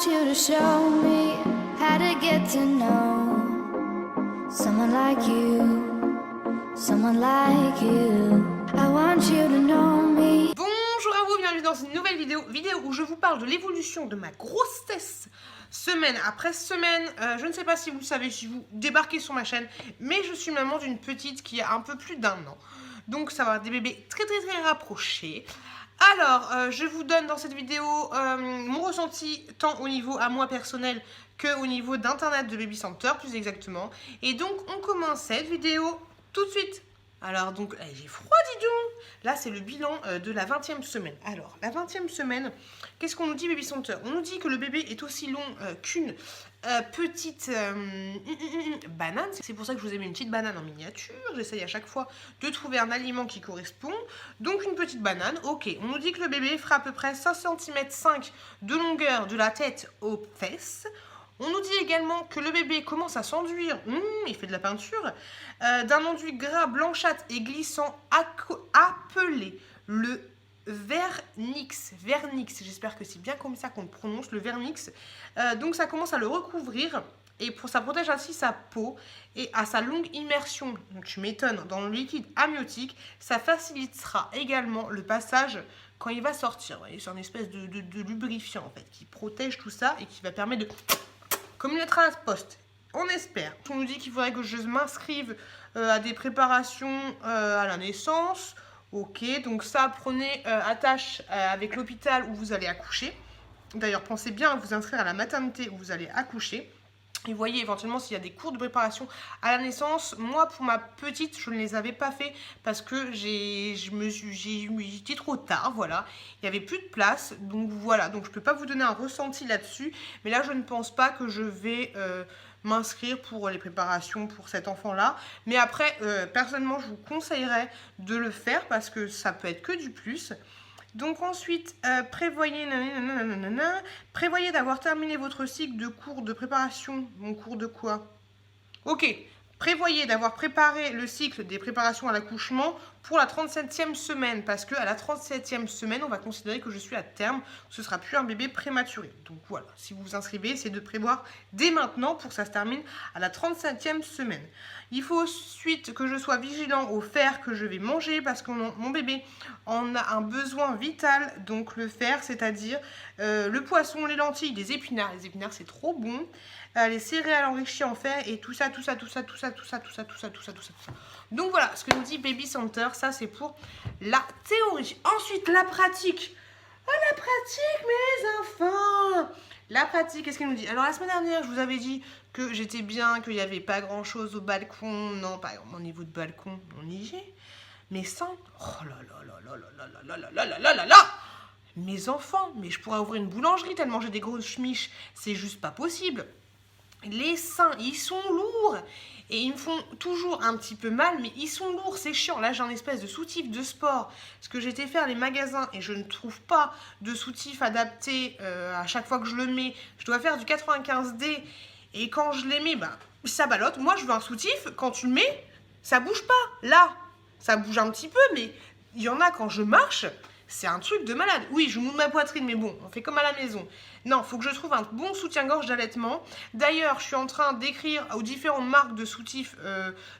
want you to show me how to get to know someone like you, someone like you. I want you to know me. Bonjour à vous, bienvenue dans une nouvelle vidéo où je vous parle de l'évolution de ma grossesse semaine après semaine. Je ne sais pas si vous le savez, si vous débarquez sur ma chaîne, mais je suis maman d'une petite qui a un peu plus d'1 an. Donc ça va, des bébés très rapprochés. Alors, je vous donne dans cette vidéo mon ressenti tant au niveau à moi personnel que au niveau d'internet de Baby Center plus exactement. Et donc on commence cette vidéo tout de suite. Alors donc, j'ai froid dis donc. Là c'est le bilan de la 20e semaine. Alors, la 20e semaine, qu'est-ce qu'on nous dit Baby Center? On nous dit que le bébé est aussi long qu'une petite banane. C'est pour ça que je vous ai mis une petite banane en miniature. J'essaye à chaque fois de trouver un aliment qui correspond. Donc une petite banane, ok. On nous dit que le bébé fera à peu près 5 cm 5 de longueur de la tête aux fesses. On nous dit également que le bébé commence à s'enduire, il fait de la peinture, d'un enduit gras blanchâtre et glissant appelé le vernix. Vernix, j'espère que c'est bien comme ça qu'on le prononce, le vernix. Donc ça commence à le recouvrir et ça protège ainsi sa peau et à sa longue immersion, donc tu m'étonnes, dans le liquide amniotique, ça facilitera également le passage quand il va sortir. Vous voyez, c'est une espèce de lubrifiant en fait qui protège tout ça et qui va permettre de... Comme une lettre à la poste, on espère. On nous dit qu'il faudrait que je m'inscrive à des préparations à la naissance. Ok, donc ça, prenez attache avec l'hôpital où vous allez accoucher. D'ailleurs, pensez bien à vous inscrire à la maternité où vous allez accoucher. Et voyez éventuellement s'il y a des cours de préparation à la naissance. Moi, pour ma petite, je ne les avais pas fait parce que j'étais trop tard, voilà. Il n'y avait plus de place, donc voilà. Donc je ne peux pas vous donner un ressenti là-dessus. Mais là, je ne pense pas que je vais m'inscrire pour les préparations pour cet enfant-là. Mais après, personnellement, je vous conseillerais de le faire parce que ça peut être que du plus. Donc ensuite, prévoyez d'avoir terminé votre cycle de cours de préparation. Mon cours de quoi? Ok, prévoyez d'avoir préparé le cycle des préparations à l'accouchement pour la 37e semaine. Parce qu'à la 37e semaine, on va considérer que je suis à terme. Ce ne sera plus un bébé prématuré. Donc voilà, si vous vous inscrivez, c'est de prévoir dès maintenant pour que ça se termine à la 37e semaine. Il faut ensuite que je sois vigilant au fer que je vais manger parce que mon bébé en a un besoin vital. Donc le fer, c'est-à-dire le poisson, les lentilles, les épinards. Les épinards, c'est trop bon. Les céréales enrichies en fer et tout ça. Donc voilà, ce que nous dit Baby Center, ça c'est pour la théorie. Ensuite, la pratique. Oh, la pratique, mes enfants! La pratique, qu'est-ce qu'elle nous dit? Alors, la semaine dernière, je vous avais dit que j'étais bien, qu'il n'y avait pas grand-chose au balcon. Non, par exemple, au niveau de balcon, on y est. Mais sans... Oh là là là là là là là là là là là là! Mes enfants, mais je pourrais ouvrir une boulangerie tellement j'ai des grosses chemiches. C'est juste pas possible. Les seins, ils sont lourds. Et ils me font toujours un petit peu mal, mais ils sont lourds, c'est chiant. Là, j'ai un espèce de soutif de sport. Parce que j'étais faire les magasins et je ne trouve pas de soutif adapté à chaque fois que je le mets. Je dois faire du 95D. Et quand je les mets, bah, ça ballotte. Moi, je veux un soutif. Quand tu le mets, ça bouge pas. Là, ça bouge un petit peu, mais il y en a quand je marche. C'est un truc de malade. Oui, je monte ma poitrine, mais bon, on fait comme à la maison. Non, il faut que je trouve un bon soutien-gorge d'allaitement. D'ailleurs, je suis en train d'écrire aux différentes marques de soutifs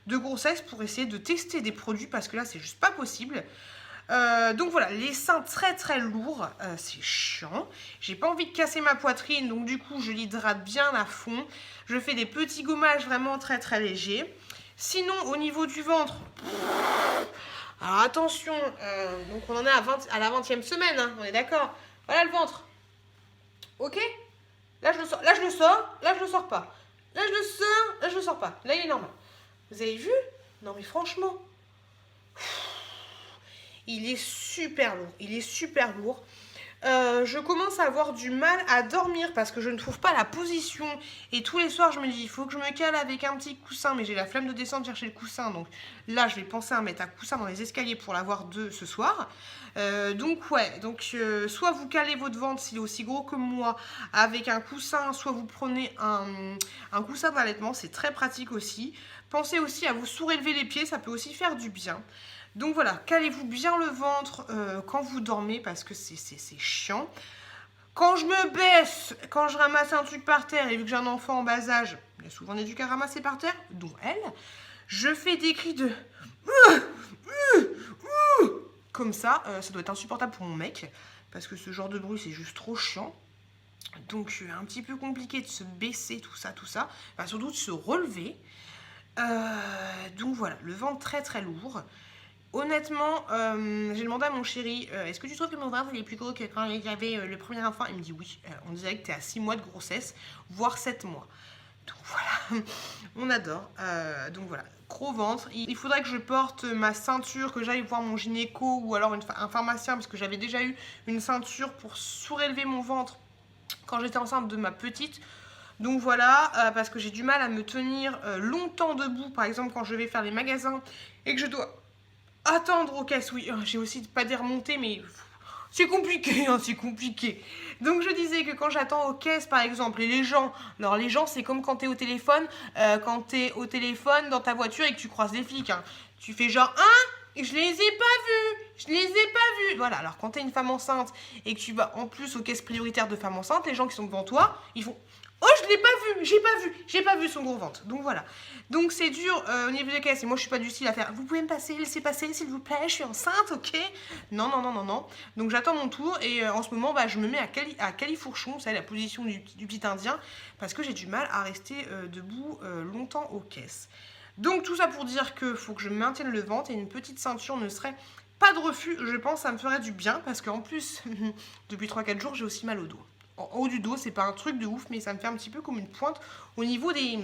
de grossesse pour essayer de tester des produits parce que là, c'est juste pas possible. Donc voilà, les seins très lourds, c'est chiant. J'ai pas envie de casser ma poitrine, donc du coup, je l'hydrate bien à fond. Je fais des petits gommages vraiment très légers. Sinon, au niveau du ventre... Alors attention, donc on en est à la 20e semaine, hein, on est d'accord. Voilà le ventre. Ok? Là je le sors, là je le sors, là je le sors pas. Là je le sors, là je le sors pas. Là il est normal. Vous avez vu? Non mais franchement, il est super lourd, il est super lourd. Je commence à avoir du mal à dormir parce que je ne trouve pas la position. Et tous les soirs, je me dis, il faut que je me cale avec un petit coussin. Mais j'ai la flemme de descendre chercher le coussin. Donc là, je vais penser à mettre un coussin dans les escaliers pour l'avoir ce soir. Donc ouais, soit vous calez votre ventre s'il est aussi gros que moi avec un coussin, soit vous prenez un coussin d'allaitement. C'est très pratique aussi. Pensez aussi à vous surélever les pieds, ça peut aussi faire du bien. Donc voilà, calez-vous bien le ventre quand vous dormez parce que c'est chiant. Quand je me baisse, quand je ramasse un truc par terre, et vu que j'ai un enfant en bas âge, il y a souvent des trucs à ramasser par terre, dont elle, je fais des cris de... Comme ça doit être insupportable pour mon mec, parce que ce genre de bruit, c'est juste trop chiant. Donc, un petit peu compliqué de se baisser, tout ça. Enfin, surtout de se relever. Donc voilà, le ventre très très lourd. Honnêtement, j'ai demandé à mon chéri, est-ce que tu trouves que mon ventre il est plus gros que quand j'avais le premier enfant? Il me dit oui, on dirait que tu es à 6 mois de grossesse, voire 7 mois. Donc voilà, on adore. Donc voilà, gros ventre. Il faudrait que je porte ma ceinture, que j'aille voir mon gynéco ou alors un pharmacien, parce que j'avais déjà eu une ceinture pour surélever mon ventre quand j'étais enceinte de ma petite. Donc voilà, parce que j'ai du mal à me tenir longtemps debout, par exemple quand je vais faire les magasins et que je dois attendre aux caisses. Oui, j'ai aussi pas des remontées, mais c'est compliqué, hein, c'est compliqué. Donc je disais que quand j'attends aux caisses, par exemple, et les gens, alors les gens, c'est comme quand t'es au téléphone, dans ta voiture et que tu croises des flics. Hein. Tu fais genre, hein, je les ai pas vus. Voilà, alors quand t'es une femme enceinte et que tu vas en plus aux caisses prioritaires de femmes enceintes, les gens qui sont devant toi, ils font... Oh, je l'ai pas vu, j'ai pas vu son gros ventre. Donc voilà. Donc c'est dur au niveau des caisses. Et moi, je suis pas du style à faire. Vous pouvez me laisser passer, s'il vous plaît. Je suis enceinte, ok? Non. Donc j'attends mon tour. Et en ce moment, je me mets à califourchon, c'est la position du petit indien, parce que j'ai du mal à rester debout longtemps aux caisses. Donc tout ça pour dire que faut que je maintienne le ventre et une petite ceinture ne serait pas de refus. Je pense que ça me ferait du bien parce qu'en plus, depuis 3-4 jours, j'ai aussi mal au dos. En haut du dos, c'est pas un truc de ouf, mais ça me fait un petit peu comme une pointe au niveau des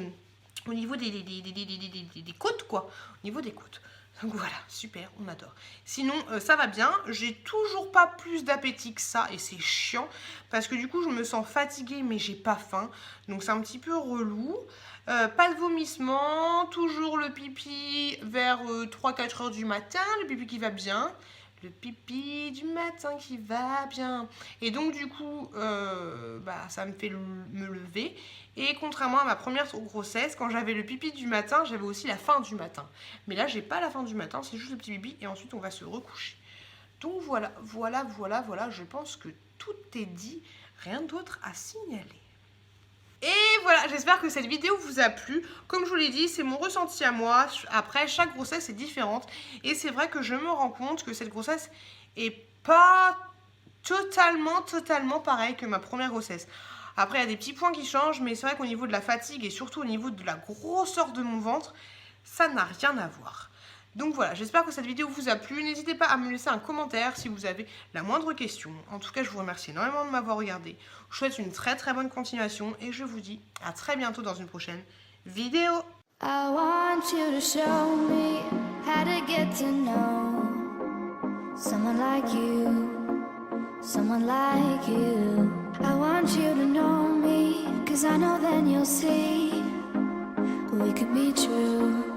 côtes, quoi. Au niveau des côtes. Donc voilà, super, on adore. Sinon, ça va bien. J'ai toujours pas plus d'appétit que ça et c'est chiant parce que du coup, je me sens fatiguée, mais j'ai pas faim. Donc c'est un petit peu relou. Pas de vomissement, toujours le pipi vers 3-4 heures du matin, le pipi qui va bien. Le pipi du matin qui va bien. Et donc du coup, ça me fait me lever. Et contrairement à ma première grossesse, quand j'avais le pipi du matin, j'avais aussi la faim du matin. Mais là, j'ai pas la faim du matin, c'est juste le petit pipi. Et ensuite, on va se recoucher. Donc voilà. Je pense que tout est dit. Rien d'autre à signaler. Et voilà, j'espère que cette vidéo vous a plu. Comme je vous l'ai dit, c'est mon ressenti à moi. Après, chaque grossesse est différente. Et c'est vrai que je me rends compte que cette grossesse est pas totalement pareille que ma première grossesse. Après, il y a des petits points qui changent, mais c'est vrai qu'au niveau de la fatigue et surtout au niveau de la grosseur de mon ventre, ça n'a rien à voir. Donc voilà, j'espère que cette vidéo vous a plu. N'hésitez pas à me laisser un commentaire si vous avez la moindre question. En tout cas, je vous remercie énormément de m'avoir regardé. Je vous souhaite une très bonne continuation et je vous dis à très bientôt dans une prochaine vidéo. I want you to show me how to get to know someone like you, someone like you. I want you to know me, 'cause I know then you'll see we could be true.